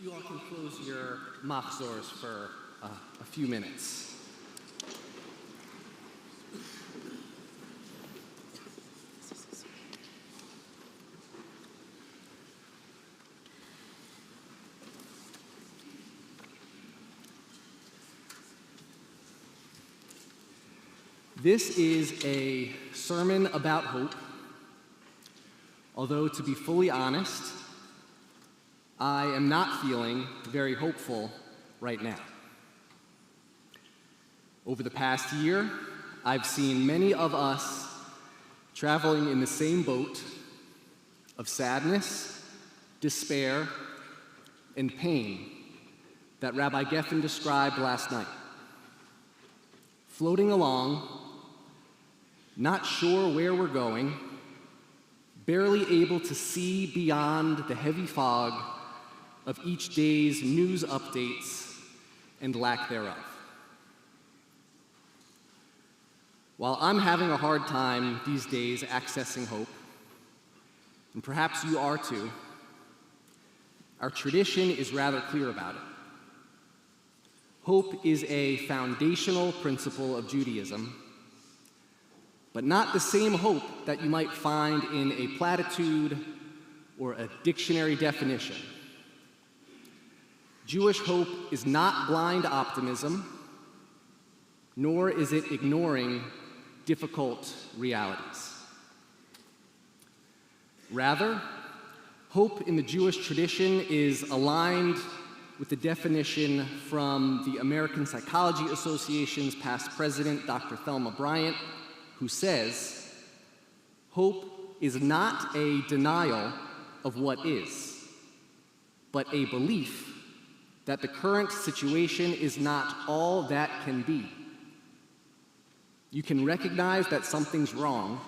you all can close your machzors for a few minutes. This is a sermon about hope, although to be fully honest, I am not feeling very hopeful right now. Over the past year, I've seen many of us traveling in the same boat of sadness, despair, and pain that Rabbi Geffen described last night. Floating along, not sure where we're going, barely able to see beyond the heavy fog of each day's news updates and lack thereof. While I'm having a hard time these days accessing hope, and perhaps you are too, our tradition is rather clear about it. Hope is a foundational principle of Judaism, but not the same hope that you might find in a platitude or a dictionary definition. Jewish hope is not blind optimism, nor is it ignoring difficult realities. Rather, hope in the Jewish tradition is aligned with the definition from the American Psychology Association's past president, Dr. Thelma Bryant, who says, hope is not a denial of what is, but a belief that the current situation is not all that can be. You can recognize that something's wrong,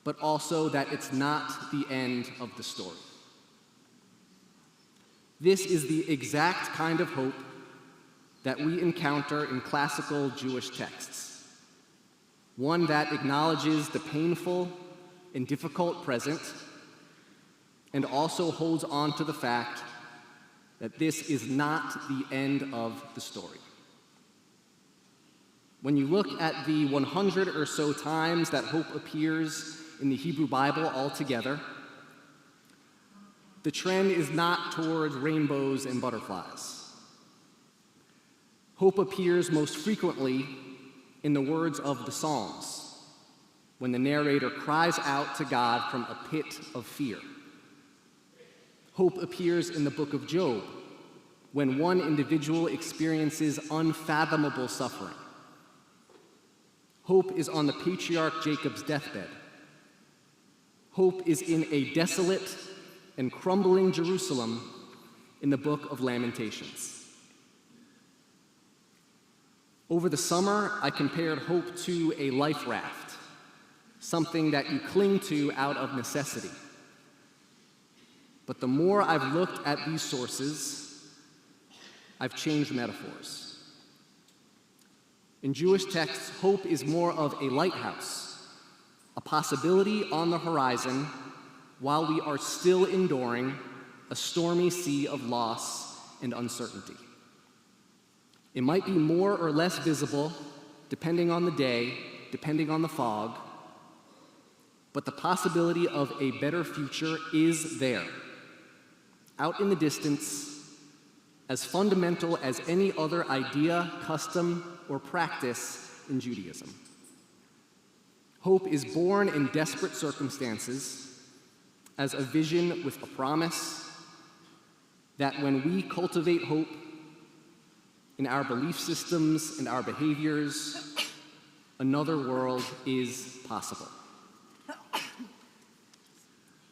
but also that it's not the end of the story. This is the exact kind of hope that we encounter in classical Jewish texts. One that acknowledges the painful and difficult present and also holds on to the fact that this is not the end of the story. When you look at the 100 or so times that hope appears in the Hebrew Bible altogether, the trend is not towards rainbows and butterflies. Hope appears most frequently in the words of the Psalms, when the narrator cries out to God from a pit of fear. Hope appears in the book of Job, when one individual experiences unfathomable suffering. Hope is on the patriarch Jacob's deathbed. Hope is in a desolate and crumbling Jerusalem in the book of Lamentations. Over the summer, I compared hope to a life raft, something that you cling to out of necessity. But the more I've looked at these sources, I've changed metaphors. In Jewish texts, hope is more of a lighthouse, a possibility on the horizon while we are still enduring a stormy sea of loss and uncertainty. It might be more or less visible, depending on the day, depending on the fog, but the possibility of a better future is there, out in the distance, as fundamental as any other idea, custom, or practice in Judaism. Hope is born in desperate circumstances as a vision with a promise that when we cultivate hope in our belief systems and our behaviors, another world is possible.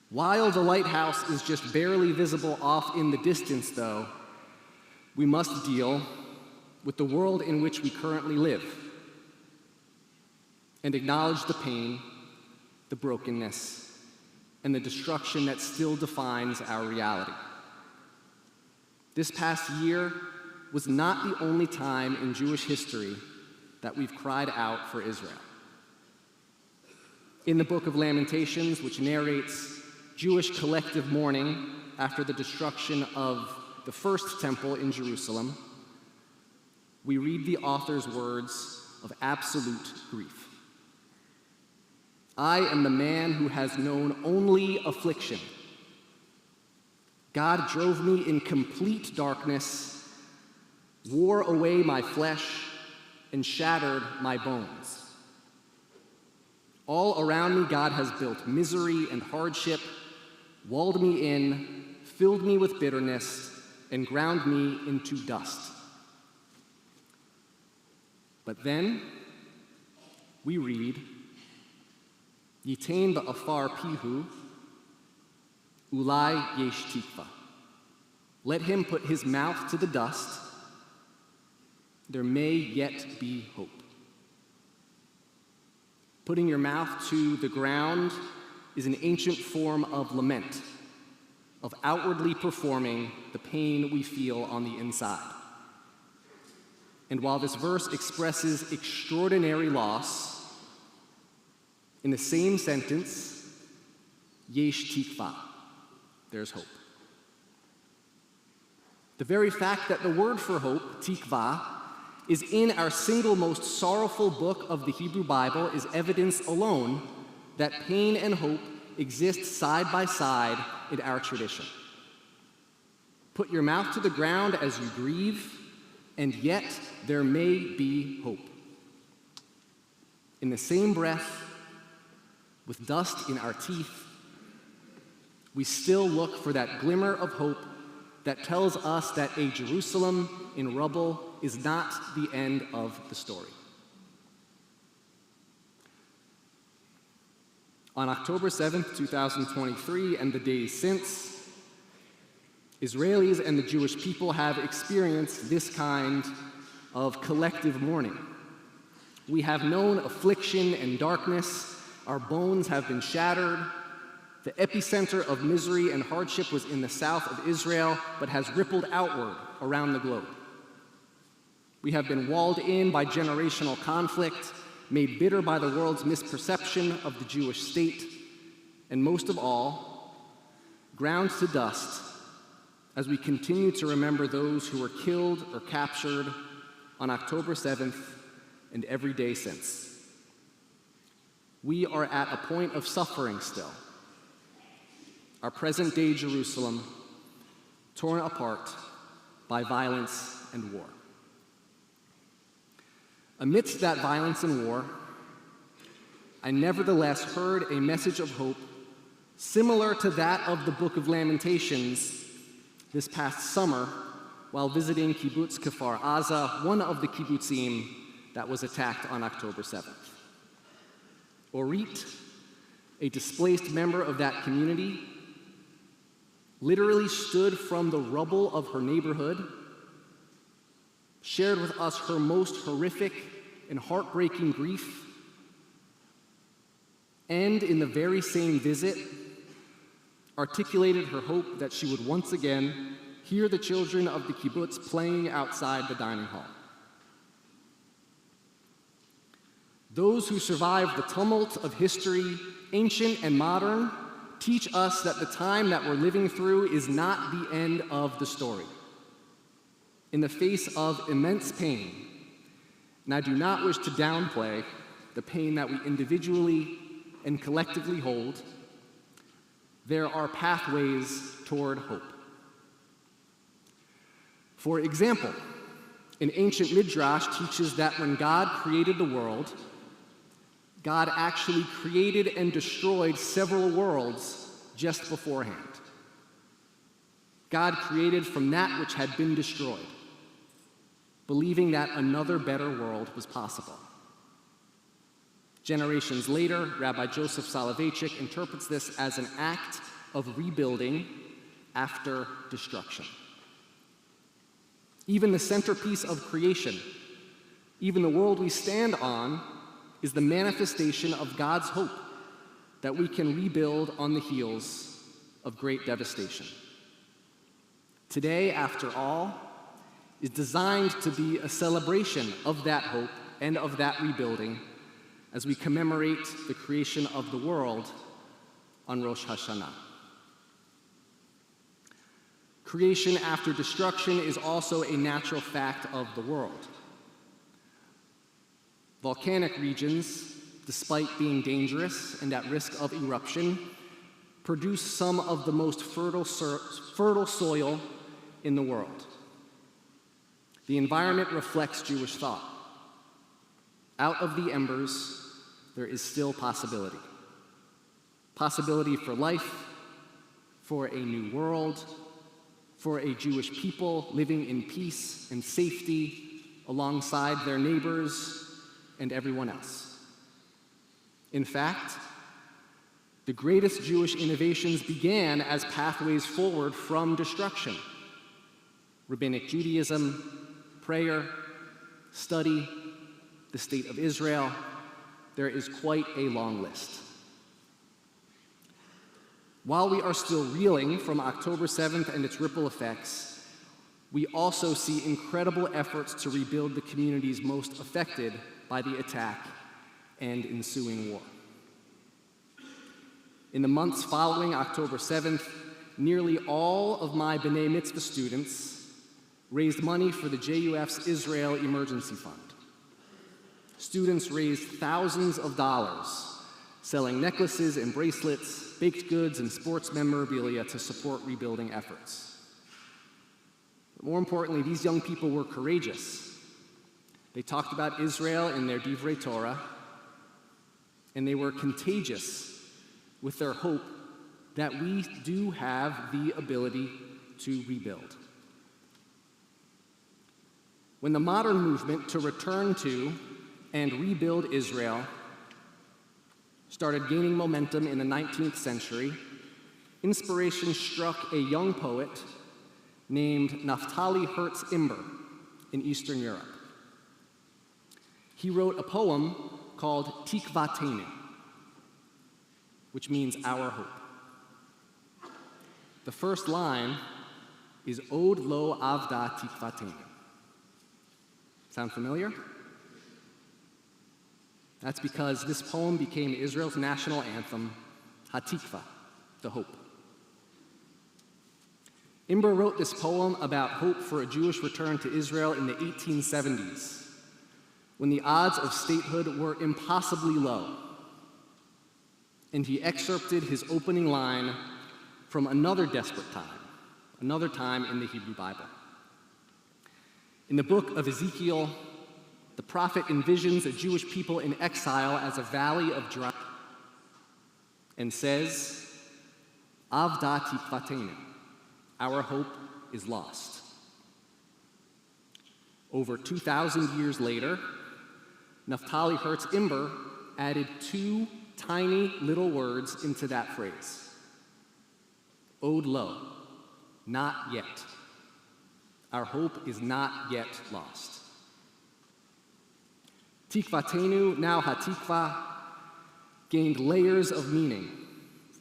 While the lighthouse is just barely visible off in the distance, though, we must deal with the world in which we currently live and acknowledge the pain, the brokenness, and the destruction that still defines our reality. This past year was not the only time in Jewish history that we've cried out for Israel. In the book of Lamentations, which narrates Jewish collective mourning after the destruction of the first temple in Jerusalem, we read the author's words of absolute grief. I am the man who has known only affliction. God drove me in complete darkness, wore away my flesh, and shattered my bones. All around me, God has built misery and hardship, walled me in, filled me with bitterness, and ground me into dust. But then we read, Yitain ba'afar pihu, ulai yesh tikva. Let him put his mouth to the dust. There may yet be hope. Putting your mouth to the ground is an ancient form of lament, of outwardly performing the pain we feel on the inside. And while this verse expresses extraordinary loss, in the same sentence, yesh tikva, there's hope. The very fact that the word for hope, tikva, is in our single most sorrowful book of the Hebrew Bible is evidence alone that pain and hope exist side by side in our tradition. Put your mouth to the ground as you grieve, and yet there may be hope. In the same breath, with dust in our teeth, we still look for that glimmer of hope that tells us that a Jerusalem in rubble is not the end of the story. On October 7th, 2023, and the days since, Israelis and the Jewish people have experienced this kind of collective mourning. We have known affliction and darkness. Our bones have been shattered. The epicenter of misery and hardship was in the south of Israel, but has rippled outward around the globe. We have been walled in by generational conflict, made bitter by the world's misperception of the Jewish state, and most of all, ground to dust as we continue to remember those who were killed or captured on October 7th and every day since. We are at a point of suffering still. Our present-day Jerusalem torn apart by violence and war. Amidst that violence and war, I nevertheless heard a message of hope similar to that of the Book of Lamentations this past summer while visiting Kibbutz Kfar Aza, one of the kibbutzim that was attacked on October 7th. Orit, a displaced member of that community, literally stood from the rubble of her neighborhood, shared with us her most horrific and heartbreaking grief, and in the very same visit, articulated her hope that she would once again hear the children of the kibbutz playing outside the dining hall. Those who survived the tumult of history, ancient and modern, teach us that the time that we're living through is not the end of the story. In the face of immense pain, and I do not wish to downplay the pain that we individually and collectively hold, there are pathways toward hope. For example, an ancient midrash teaches that when God created the world, God actually created and destroyed several worlds just beforehand. God created from that which had been destroyed, believing that another better world was possible. Generations later, Rabbi Joseph Soloveitchik interprets this as an act of rebuilding after destruction. Even the centerpiece of creation, even the world we stand on, is the manifestation of God's hope that we can rebuild on the heels of great devastation. Today, after all, is designed to be a celebration of that hope and of that rebuilding as we commemorate the creation of the world on Rosh Hashanah. Creation after destruction is also a natural fact of the world. Volcanic regions, despite being dangerous and at risk of eruption, produce some of the most fertile soil in the world. The environment reflects Jewish thought. Out of the embers, there is still possibility. Possibility for life, for a new world, for a Jewish people living in peace and safety alongside their neighbors and everyone else. In fact, the greatest Jewish innovations began as pathways forward from destruction. Rabbinic Judaism, prayer, study, the state of Israel. There is quite a long list. While we are still reeling from October 7th and its ripple effects, we also see incredible efforts to rebuild the communities most affected by the attack and ensuing war. In the months following October 7th, nearly all of my B'nai Mitzvah students raised money for the JUF's Israel Emergency Fund. Students raised thousands of dollars selling necklaces and bracelets, baked goods, and sports memorabilia to support rebuilding efforts. But more importantly, these young people were courageous. They talked about Israel in their Divrei Torah, and they were contagious with their hope that we do have the ability to rebuild. When the modern movement to return to and rebuild Israel started gaining momentum in the 19th century, inspiration struck a young poet named Naftali Herz Imber in Eastern Europe. He wrote a poem called Tikvateinu, which means our hope. The first line is Od lo avda tikvateinu. Sound familiar? That's because this poem became Israel's national anthem, Hatikva, the hope. Imber wrote this poem about hope for a Jewish return to Israel in the 1870s, when the odds of statehood were impossibly low. And he excerpted his opening line from another desperate time, another time in the Hebrew Bible. In the book of Ezekiel, the prophet envisions a Jewish people in exile as a valley of dry and says, Avda tikvateinu, our hope is lost. Over 2,000 years later, Naftali Herz Imber added two tiny little words into that phrase. Od lo, not yet. Our hope is not yet lost. Tikvateinu, now Hatikva, gained layers of meaning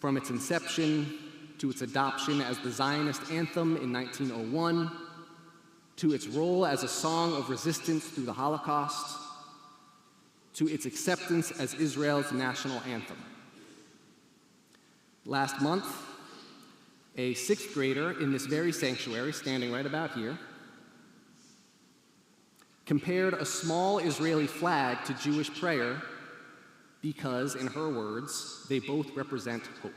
from its inception to its adoption as the Zionist anthem in 1901, to its role as a song of resistance through the Holocaust, to its acceptance as Israel's national anthem. Last month, a sixth grader in this very sanctuary, standing right about here, compared a small Israeli flag to Jewish prayer because, in her words, they both represent hope.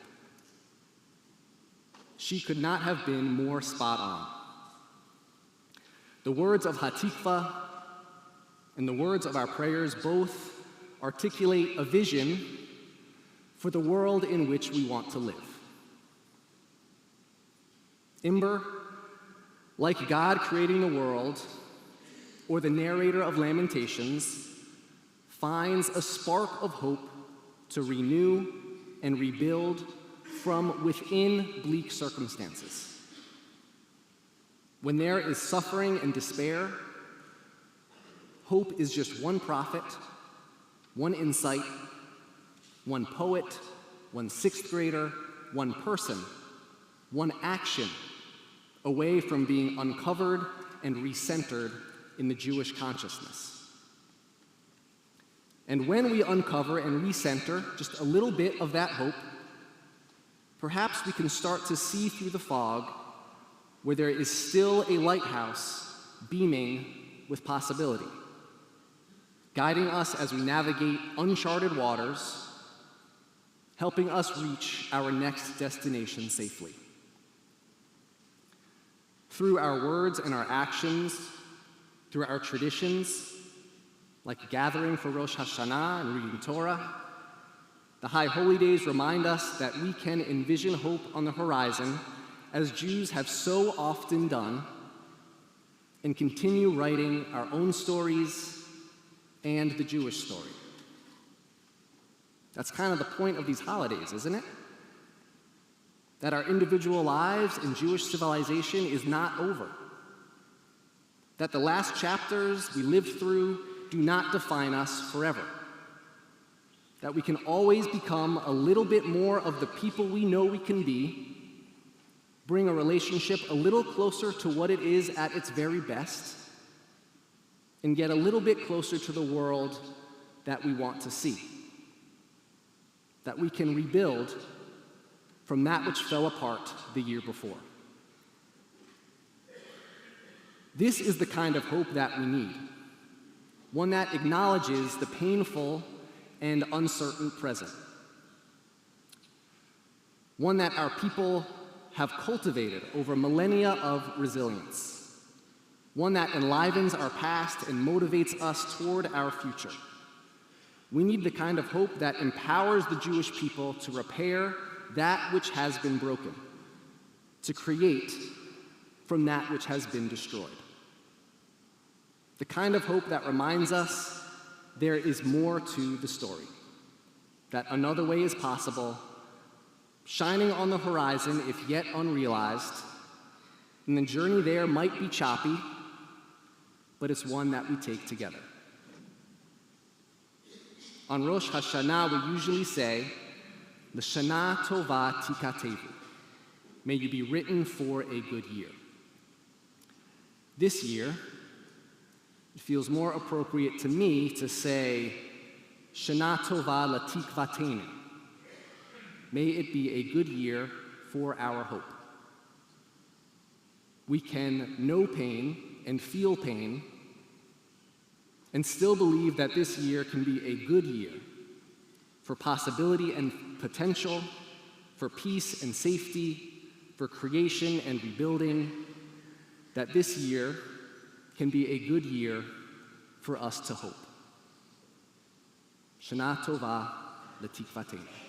She could not have been more spot on. The words of Hatikva and the words of our prayers both articulate a vision for the world in which we want to live. Imber, like God creating the world, or the narrator of Lamentations, finds a spark of hope to renew and rebuild from within bleak circumstances. When there is suffering and despair, hope is just one prophet, one insight, one poet, one sixth grader, one person, one action away from being uncovered and recentered in the Jewish consciousness. And when we uncover and recenter just a little bit of that hope, perhaps we can start to see through the fog where there is still a lighthouse beaming with possibility, guiding us as we navigate uncharted waters, helping us reach our next destination safely. Through our words and our actions, through our traditions, like gathering for Rosh Hashanah and reading Torah, the High Holy Days remind us that we can envision hope on the horizon, as Jews have so often done, and continue writing our own stories and the Jewish story. That's kind of the point of these holidays, isn't it? That our individual lives in Jewish civilization is not over. That the last chapters we lived through do not define us forever. That we can always become a little bit more of the people we know we can be, bring a relationship a little closer to what it is at its very best, and get a little bit closer to the world that we want to see. That we can rebuild from that which fell apart the year before. This is the kind of hope that we need, one that acknowledges the painful and uncertain present, one that our people have cultivated over millennia of resilience, one that enlivens our past and motivates us toward our future. We need the kind of hope that empowers the Jewish people to repair that which has been broken, to create from that which has been destroyed. The kind of hope that reminds us there is more to the story, that another way is possible, shining on the horizon if yet unrealized, and the journey there might be choppy, but it's one that we take together. On Rosh Hashanah, we usually say, L'shana tova tikvateinu. May you be written for a good year. This year, it feels more appropriate to me to say, Shana tova l'tikvateinu. May it be a good year for our hope. We can know pain and feel pain and still believe that this year can be a good year for possibility and potential, for peace and safety, for creation and rebuilding, that this year can be a good year for us to hope. Shana tova l'tikvateinu.